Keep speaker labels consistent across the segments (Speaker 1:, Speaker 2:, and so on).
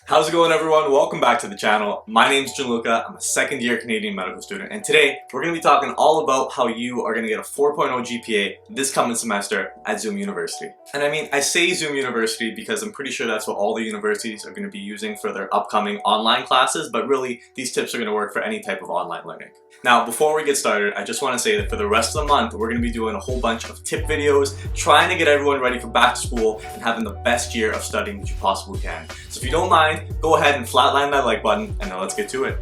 Speaker 1: How's it going, everyone? Welcome back to the channel. My name is Gianluca. I'm a second-year Canadian medical student, and today we're going to be talking all about how you are going to get a 4.0 GPA this coming semester at Zoom University. And I say Zoom University because I'm pretty sure that's what all the universities are going to be using for their upcoming online classes, but really these tips are going to work for any type of online learning. Now, before we get started, I just want to say that for the rest of the month, we're going to be doing a whole bunch of tip videos, trying to get everyone ready for back to school and having the best year of studying that you possibly can. So if you don't mind, go ahead and flatline that like button, and now let's get to it.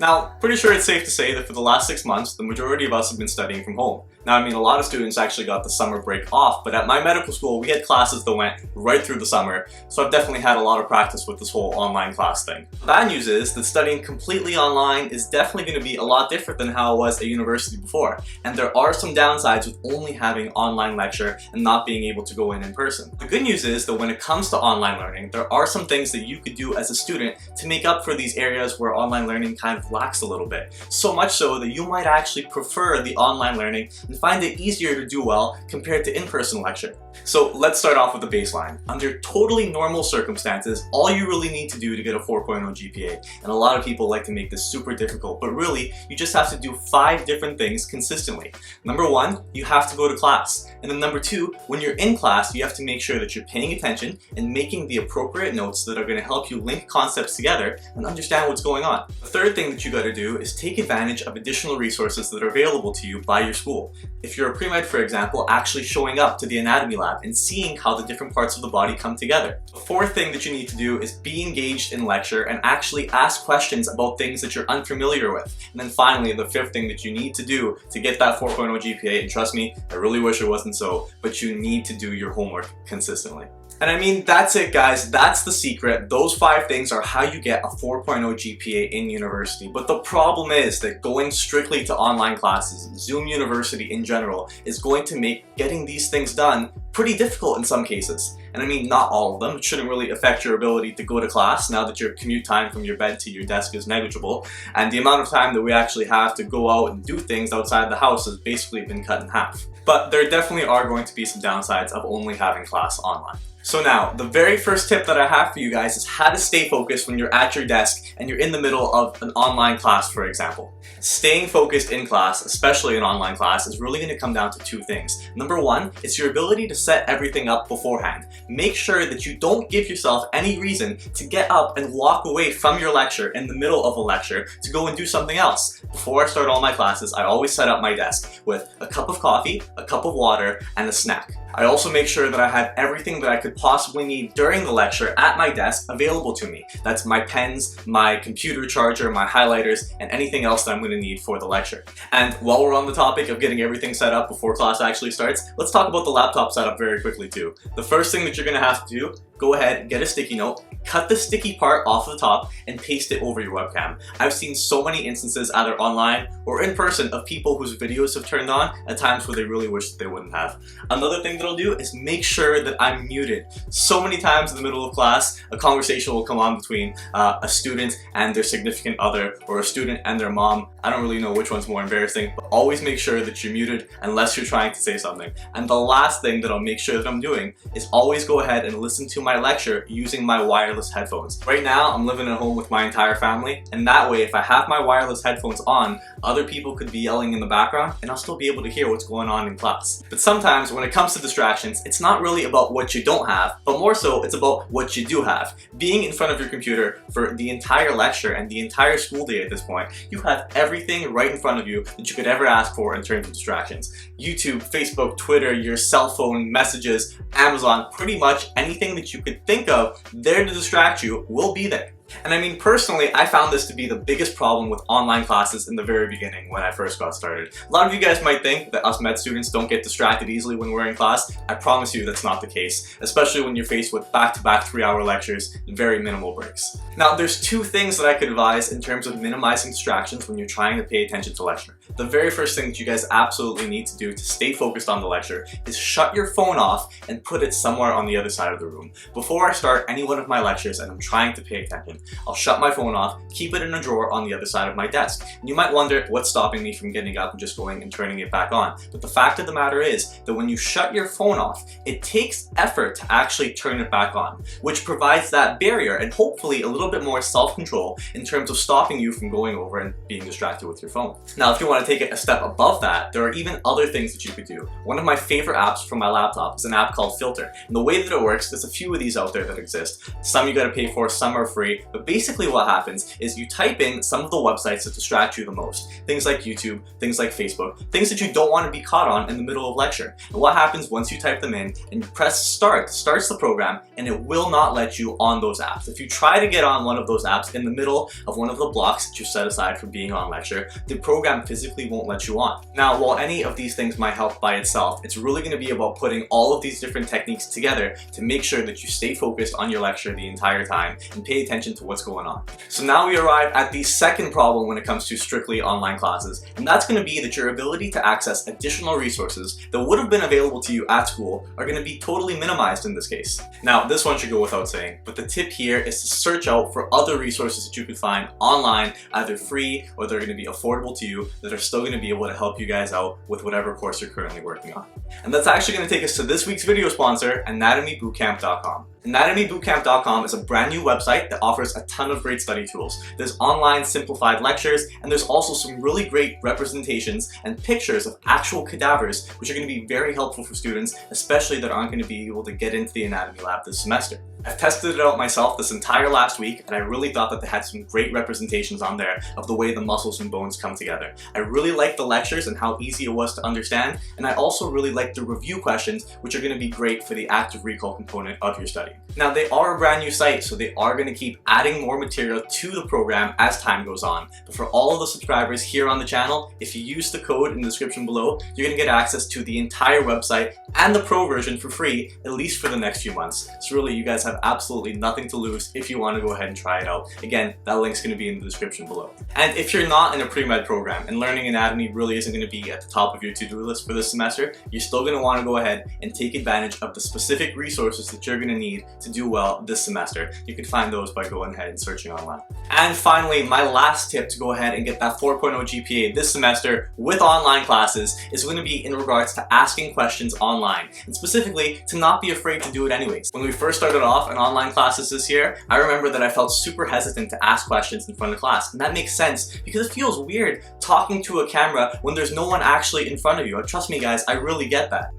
Speaker 1: Now, pretty sure it's safe to say that for the last 6 months, the majority of us have been studying from home. Now, a lot of students actually got the summer break off, but at my medical school, we had classes that went right through the summer, so I've definitely had a lot of practice with this whole online class thing. The bad news is that studying completely online is definitely going to be a lot different than how it was at university before, and there are some downsides with only having online lecture and not being able to go in person. The good news is that when it comes to online learning, there are some things that you could do as a student to make up for these areas where online learning kind of lacks a little bit. So much so that you might actually prefer the online learning and find it easier to do well compared to in-person lecture. So let's start off with the baseline. Under totally normal circumstances, all you really need to do to get a 4.0 GPA, and a lot of people like to make this super difficult, but really you just have to do 5 different things consistently. Number 1, you have to go to class. And then number 2, when you're in class, you have to make sure that you're paying attention and making the appropriate notes that are going to help you link concepts together and understand what's going on. The third thing that you got to do is take advantage of additional resources that are available to you by your school. If you're a pre-med, for example, actually showing up to the anatomy lab and seeing how the different parts of the body come together. The fourth thing that you need to do is be engaged in lecture and actually ask questions about things that you're unfamiliar with. And then finally, the fifth thing that you need to do to get that 4.0 GPA, and trust me, I really wish it wasn't so, but you need to do your homework consistently. And that's it, guys. That's the secret. Those 5 things are how you get a 4.0 GPA in university. But the problem is that going strictly to online classes, Zoom University in general, is going to make getting these things done pretty difficult in some cases. And not all of them. It shouldn't really affect your ability to go to class now that your commute time from your bed to your desk is negligible. And the amount of time that we actually have to go out and do things outside the house has basically been cut in half. But there definitely are going to be some downsides of only having class online. So now, the very first tip that I have for you guys is how to stay focused when you're at your desk and you're in the middle of an online class, for example. Staying focused in class, especially an online class, is really going to come down to 2 things. Number 1, it's your ability to set everything up beforehand. Make sure that you don't give yourself any reason to get up and walk away from your lecture in the middle of a lecture to go and do something else. Before I start all my classes, I always set up my desk with a cup of coffee, a cup of water, and a snack. I also make sure that I have everything that I could possibly need during the lecture at my desk available to me. That's my pens, my computer charger, my highlighters, and anything else that I'm going to need for the lecture. And while we're on the topic of getting everything set up before class actually starts, let's talk about the laptop setup very quickly too. The first thing that you're going to have to do, go ahead, get a sticky note, cut the sticky part off the top, and paste it over your webcam. I've seen so many instances, either online or in person, of people whose videos have turned on at times where they really wish that they wouldn't have. Another thing that I'll do is make sure that I'm muted. So many times in the middle of class, a conversation will come on between a student and their significant other, or a student and their mom. I don't really know which one's more embarrassing, but always make sure that you're muted unless you're trying to say something. And the last thing that I'll make sure that I'm doing is always go ahead and listen to my lecture using my wireless headphones. Right now, I'm living at home with my entire family, and that way, if I have my wireless headphones on, other people could be yelling in the background, and I'll still be able to hear what's going on in class. But sometimes, when it comes to distractions, it's not really about what you don't have, but more so, it's about what you do have. Being in front of your computer for the entire lecture and the entire school day at this point, you have everything right in front of you that you could ever ask for in terms of distractions. YouTube, Facebook, Twitter, your cell phone, messages, Amazon, pretty much anything that you could think of there to distract you will be there. And personally, I found this to be the biggest problem with online classes in the very beginning when I first got started. A lot of you guys might think that us med students don't get distracted easily when we're in class. I promise you that's not the case, especially when you're faced with back-to-back 3-hour lectures and very minimal breaks. Now, there's 2 things that I could advise in terms of minimizing distractions when you're trying to pay attention to lecture. The very first thing that you guys absolutely need to do to stay focused on the lecture is shut your phone off and put it somewhere on the other side of the room. Before I start any one of my lectures and I'm trying to pay attention, happen. I'll shut my phone off, keep it in a drawer on the other side of my desk. And you might wonder what's stopping me from getting up and just going and turning it back on. But the fact of the matter is that when you shut your phone off, it takes effort to actually turn it back on, which provides that barrier and hopefully a little bit more self-control in terms of stopping you from going over and being distracted with your phone. Now, if you want to take it a step above that, there are even other things that you could do. One of my favorite apps from my laptop is an app called Filter. And the way that it works, there's a few of these out there that exist. Some you gotta pay for, some are free, but basically what happens is you type in some of the websites that distract you the most. Things like YouTube, things like Facebook, things that you don't want to be caught on in the middle of lecture. And what happens once you type them in and you press start, starts the program, and it will not let you on those apps. If you try to get on one of those apps in the middle of one of the blocks that you set aside for being on lecture, the program physically won't let you on. Now, while any of these things might help by itself, it's really going to be about putting all of these different techniques together to make sure that you stay focused on your lecture the entire time and pay attention to what's going on. So now we arrive at the second problem when it comes to strictly online classes, and that's going to be that your ability to access additional resources that would have been available to you at school are going to be totally minimized in this case. Now, this one should go without saying, but the tip here is to search out for other resources that you could find online, either free or they're going to be affordable to you, that are still going to be able to help you guys out with whatever course you're currently working on. And that's actually going to take us to this week's video sponsor, anatomybootcamp.com. Anatomybootcamp.com is a brand new website that offers a ton of great study tools. There's online simplified lectures, and there's also some really great representations and pictures of actual cadavers, which are going to be very helpful for students, especially that aren't going to be able to get into the anatomy lab this semester. I've tested it out myself this entire last week, and I really thought that they had some great representations on there of the way the muscles and bones come together. I really liked the lectures and how easy it was to understand, and I also really liked the review questions, which are going to be great for the active recall component of your study. Now, they are a brand new site, so they are going to keep adding more material to the program as time goes on. But for all of the subscribers here on the channel, if you use the code in the description below, you're going to get access to the entire website and the pro version for free, at least for the next few months. So really, you guys have absolutely nothing to lose if you want to go ahead and try it out. Again, that link's going to be in the description below. And if you're not in a pre-med program and learning anatomy really isn't going to be at the top of your to-do list for this semester, you're still going to want to go ahead and take advantage of the specific resources that you're going to need to do well this semester. You can find those by going ahead and searching online. And finally, my last tip to go ahead and get that 4.0 GPA this semester with online classes is going to be in regards to asking questions online, and specifically to not be afraid to do it anyways. When we first started off in online classes this year, I remember that I felt super hesitant to ask questions in front of class, and that makes sense because it feels weird talking to a camera when there's no one actually in front of you. And trust me guys, I really get that.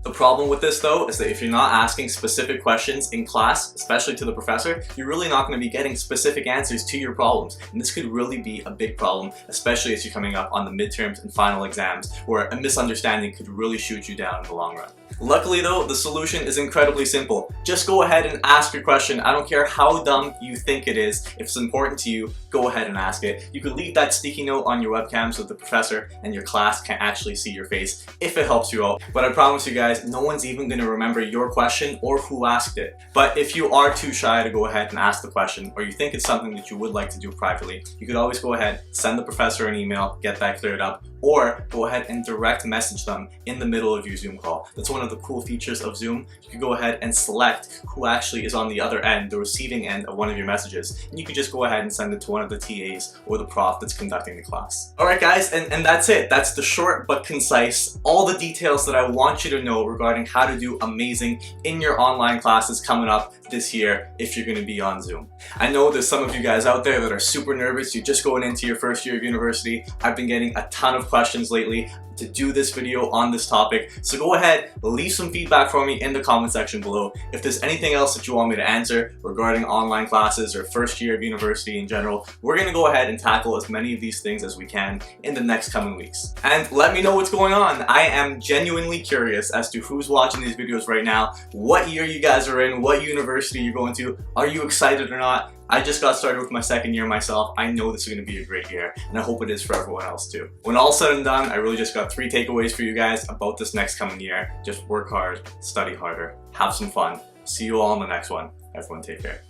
Speaker 1: The problem with this though is that if you're not asking specific questions in class, especially to the professor, you're really not going to be getting specific answers to your problems. And this could really be a big problem, especially as you're coming up on the midterms and final exams, where a misunderstanding could really shoot you down in the long run. Luckily though, the solution is incredibly simple. Just go ahead and ask your question. I don't care how dumb you think it is. If it's important to you, go ahead and ask it. You could leave that sticky note on your webcam so the professor and your class can actually see your face if it helps you out. But I promise you guys, no one's even going to remember your question or who asked it. But if you are too shy to go ahead and ask the question, or you think it's something that you would like to do privately, you could always go ahead, send the professor an email, get that cleared up, or go ahead and direct message them in the middle of your Zoom call. That's one of the cool features of Zoom. You can go ahead and select who actually is on the other end, the receiving end of one of your messages, and you can just go ahead and send it to one of the TAs or the prof that's conducting the class. Alright guys, and that's it. That's the short but concise, all the details that I want you to know regarding how to do amazing in your online classes coming up this year if you're going to be on Zoom. I know there's some of you guys out there that are super nervous. You're just going into your first year of university. I've been getting a ton of questions lately to do this video on this topic. So go ahead, leave some feedback for me in the comment section below. If there's anything else that you want me to answer regarding online classes or first year of university in general, we're going to go ahead and tackle as many of these things as we can in the next coming weeks. And let me know what's going on. I am genuinely curious as to who's watching these videos right now, what year you guys are in, what university you're going to, are you excited or not? I just got started with my second year myself. I know this is going to be a great year, and I hope it is for everyone else too. When all's said and done, I really just got 3 takeaways for you guys about this next coming year. Just work hard, study harder, have some fun. See you all in the next one. Everyone take care.